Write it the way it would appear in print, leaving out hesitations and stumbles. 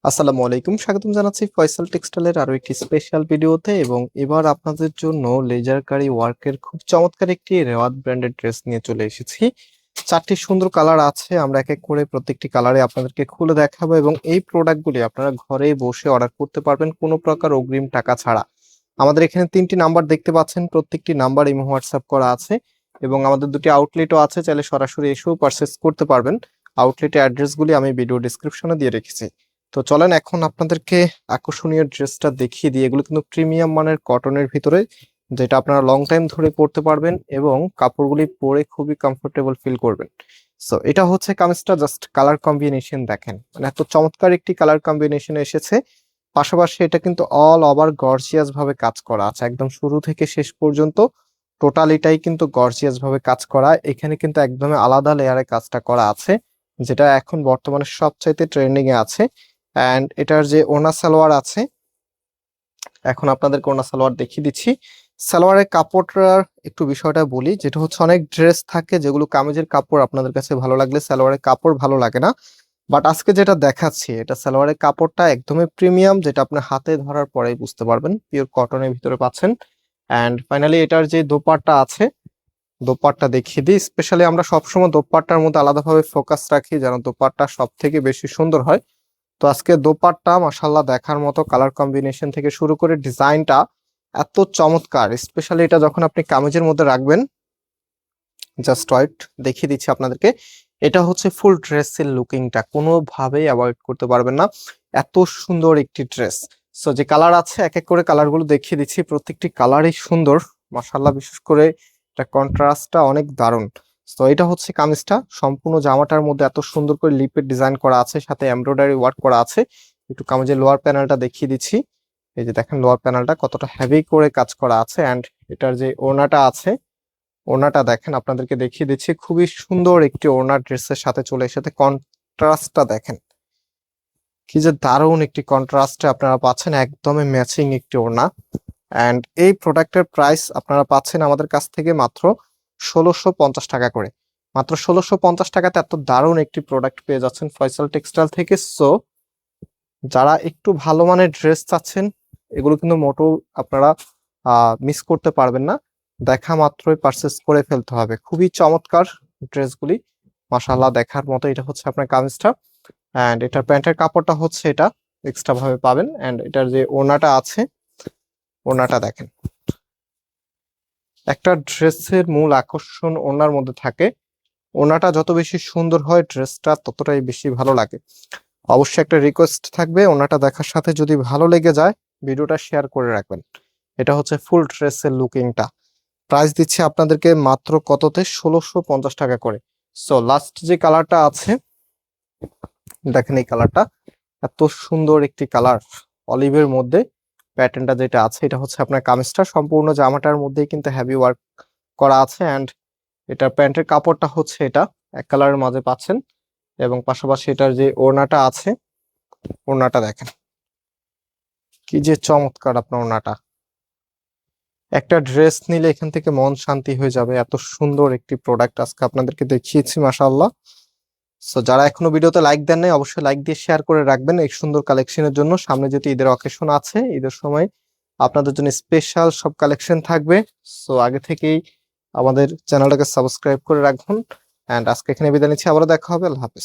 আসসালামু আলাইকুম, স্বাগতম জানাচ্ছি ফয়সাল টেক্সটাইলের আরো একটি স্পেশাল ভিডিওতে। এবং এবার আপনাদের জন্য লেজার কারি ওয়ার্কের খুব চমৎকার একটি রেওয়াত ব্র্যান্ডের ড্রেস নিয়ে চলে এসেছি। চারটি সুন্দর কালার আছে, আমরা এক এক করে প্রত্যেকটি কালারে আপনাদেরকে খুলে দেখাবো এবং এই প্রোডাক্টগুলি আপনারা ঘরে বসে অর্ডার করতে পারবেন কোনো প্রকার অগ্রিম টাকা ছাড়া। আমাদের এখানে তিনটি নাম্বার দেখতে পাচ্ছেন, প্রত্যেকটি নাম্বার ইমো হোয়াটসঅ্যাপ করা আছে এবং আমাদের দুটি আউটলেটও আছে, চাইলে সরাসরি এসেও পারচেস করতে পারবেন। আউটলেটের অ্যাড্রেসগুলি আমি ভিডিও ডেসক্রিপশনে দিয়ে রেখেছি। তো চলেন এখন আপনাদেরকে আকর্ষণীয় ড্রেসটা দেখিয়ে দিই। এগুলো কিন্তু প্রিমিয়াম মানের কটনের ভিতরে, যেটা আপনারা লং টাইম ধরে পরতে পারবেন এবং কাপড়গুলি পরে খুবই কমফোর্টেবল ফিল করবেন। সো এটা হচ্ছে কামিজটা, জাস্ট কালার কম্বিনেশন দেখেন, মানে এত চমৎকার একটি কালার কম্বিনেশন এসেছে। পাশাপাশি এটা কিন্তু অল ওভার গর্জিয়াস ভাবে কাজ করা আছে, একদম শুরু থেকে শেষ পর্যন্ত টোটালিটাই কিন্তু গর্জিয়াস ভাবে কাজ করা। এখানে কিন্তু একদম আলাদা লেয়ারে কাজটা করা আছে, যেটা এখন বর্তমানে সবচাইতে ট্রেন্ডিং এ আছে। অ্যান্ড এটার যে ওড়না সালোয়ার আছে, এখন আপনাদেরকে ওড়না সালোয়ার দেখিয়ে দিচ্ছি। সালোয়ারের কাপড়টার একটু বিষয়টা বলি, যেটা হচ্ছে অনেক ড্রেস থাকে যেগুলো কামিজের কাপড় আপনাদের কাছে ভালো লাগলে সালোয়ারের কাপড় ভালো লাগে না, বাট আজকে যেটা দেখাচ্ছি এটা সালোয়ারের কাপড়টা একদমই প্রিমিয়াম, যেটা আপনি হাতে ধরার পরেই বুঝতে পারবেন পিওর কটনের ভিতরে পাচ্ছেন। অ্যান্ড ফাইনালি এটার যে দোপাট্টা আছে, দোপাট্টা দেখিয়ে দিই। স্পেশালি আমরা সবসময় দোপাট্টার মধ্যে আলাদাভাবে ফোকাস রাখি যেন দোপাট্টা সব থেকে বেশি সুন্দর হয়। তো আজকে দোপাট্টা মাশাআল্লাহ দেখার মতো, কালার কম্বিনেশন থেকে শুরু করে ডিজাইনটা এত চমৎকার। স্পেশালি এটা যখন আপনি কামিজের মধ্যে রাখবেন, জাস্ট ওয়েট দেখিয়ে দিচ্ছি আপনাদেরকে। এটা হচ্ছে ফুল ড্রেসের লুকিংটা কোনোভাবেই অ্যাভয়েড করতে পারবেন না, এত সুন্দর একটি ড্রেস। সো যে কালার আছে এক এক করে কালারগুলো দেখিয়ে দিচ্ছি, প্রত্যেকটি কালারই সুন্দর মাশাআল্লাহ। বিশেষ করে এটা কন্ট্রাস্টটা অনেক দারুণ। তো এটা হচ্ছে কামিজটা, সম্পূর্ণ জামাটার মধ্যে এত সুন্দর করে লিপের ডিজাইন করা আছে, সাথে এমব্রয়ডারি ওয়ার্ক করা আছে। একটু কামিজের লোয়ার প্যানেলটা দেখিয়ে দিচ্ছি। এই যে দেখেন লোয়ার প্যানেলটা কতটা হেভি করে কাজ করা আছে। অ্যান্ড এটার যে ওড়নাটা আছে, ওড়নাটা দেখেন, আপনাদেরকে দেখিয়ে দিচ্ছি। খুবই সুন্দর একটি ওড়না ড্রেসের সাথে চলে এসেছে। কন্ট্রাস্টটা দেখেন, কি যে দারুণ একটি কন্ট্রাস্টে আপনারা পাচ্ছেন, একদমই ম্যাচিং একটি ওড়না। অ্যান্ড এই প্রোডাক্টের প্রাইস আপনারা পাচ্ছেন আমাদের কাছ থেকে মাত্র 1650 টাকা করে। মাত্র 1650 টাকাতে এত দারুণ একটি প্রোডাক্ট পেয়ে যাচ্ছেন ফয়সাল টেক্সটাইল থেকে। সো যারা একটু ভালো মানের ড্রেস চাচ্ছেন, এগুলো কিন্তু মোটেও আপনারা মিস করতে পারবেন না, দেখা মাত্রই পারচেস করে ফেলতে হবে। খুবই চমৎকার ড্রেসগুলি মাশাআল্লাহ দেখার মতো। এটা হচ্ছে আপনার কামিজটা, অ্যান্ড এটার প্যান্টের কাপড়টা হচ্ছে এটা এক্সট্রা ভাবে পাবেন। অ্যান্ড এটার যে ওড়নাটা আছে, ওড়নাটা দেখেন। একটা ড্রেসের মূল আকর্ষণ ওড়নার মধ্যে থাকে, ওড়নাটা যত বেশি সুন্দর হয় ড্রেসটা ততটাই বেশি ভালো লাগে। অবশ্যই একটা রিকোয়েস্ট থাকবে, ওড়নাটা দেখার সাথে যদি ভালো লেগে যায় ভিডিওটা শেয়ার করে রাখবেন। এটা হচ্ছে ফুল ড্রেসের লুকিংটা। প্রাইস দিচ্ছি আপনাদেরকে মাত্র কততে, 1650 টাকা করে। সো লাস্ট যে কালারটা আছে দেখেন, এই কালারটা এত সুন্দর একটি কালার, অলিভের মধ্যে প্যাটার্নটা যেটা আছে, এটা হচ্ছে আপনার কামিজটা। সম্পূর্ণ জামাটার মধ্যেই কিন্তু হেভি ওয়ার্ক করা আছে। অ্যান্ড এটা প্যান্টের কাপড়টা হচ্ছে এটা এক কালারের মাঝে পাচ্ছেন, এবং পাশাপাশি এটার যে ওড়নাটা আছে, ওড়নাটা দেখেন কি যে চমৎকার আপনার ওড়নাটা। একটা ড্রেস নিলে এখান থেকে মন শান্তি হয়ে যাবে, এত সুন্দর একটি প্রোডাক্ট আজকে আপনাদেরকে দেখিয়েছি মাশাআল্লাহ। সো যারা এখনো ভিডিওতে লাইক দেন নাই, অবশ্যই লাইক দিয়ে শেয়ার করে রাখবেন এই সুন্দর কালেকশনের জন্য। সামনে যেহেতু ঈদের অকেশন আছে, ঈদের সময় আপনাদের জন্য স্পেশাল সব কালেকশন থাকবে। সো আগে থেকেই আমাদের চ্যানেলটাকে সাবস্ক্রাইব করে রাখুন। অ্যান্ড আজকে এখানে বিদায় নিচ্ছি, আবারও দেখা হবে। আল্লাহ হাফেজ।